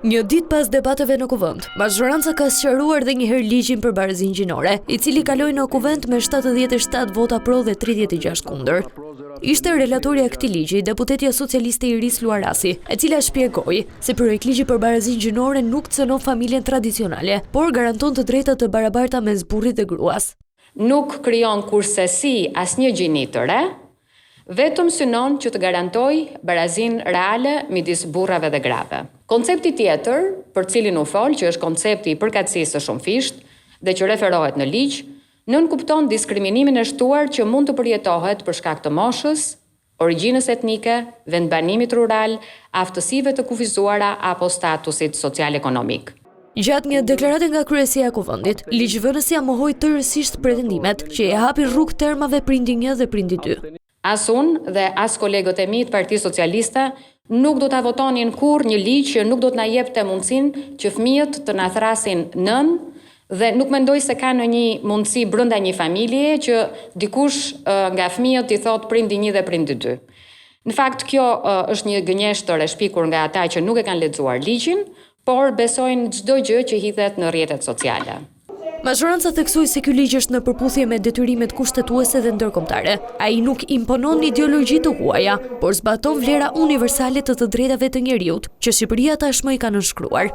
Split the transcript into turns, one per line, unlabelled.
Një ditë pas debateve në Kuvend, mazhoranca ka sqaruar edhe një herë ligjin për barazinë gjinore, i cili kaloi në Kuvend me 77 vota pro dhe 36 kundër. Ishte relatori i këtij ligji, deputetja socialiste Iris Luarasi, e cila shpjegoi se projekt ligji për barazinë gjinore nuk cënon familjen tradicionale, por garanton të drejtat të barabarta mes burrit dhe gruas.
Nuk krijon kursesi asnjë gjini të re, vetëm synon që të garantoj barazinë reale midis burrave dhe grave. Koncepti tjetër, për cilin u fol, që është koncepti i përkatësisë së shumëfisht dhe që referohet në ligj, nënkupton diskriminimin e shtuar që mund të përjetohet për shkak të moshës, origjinës etnike, vendbanimit rural, aftësive të kufizuara apo statusit social-ekonomik.
Gjatë një deklarate nga kryesia e Kuvendit, ligjvënësia mohoi tërësisht pretendimet që i hapin rrugë termave prindi 1 dhe prindi 2.
As unë dhe as kolegët e mi të Partisë Socialiste nuk do ta votonin kurrë një ligj që nuk do të na jepte mundësinë që fëmijët të na thrasin nën dhe nuk mendoj se ka në një mundësi brenda një familje që dikush nga fëmijët i thot prindi 1 dhe prindi 2. Në fakt kjo është një gënjeshtër e shpikur nga ata që nuk e kanë lexuar ligjin, por besojnë çdo gjë që hidhet në rrjetet sociale.
Mazhoranca theksoi se ky ligj është në përputhje me detyrimet kushtetuese dhe ndërkombëtare. Ai nuk imponon ideologji të huaja, por zbaton vlera universale të drejtave të njerëzit që Shqipëria tashmë i ka nënshkruar.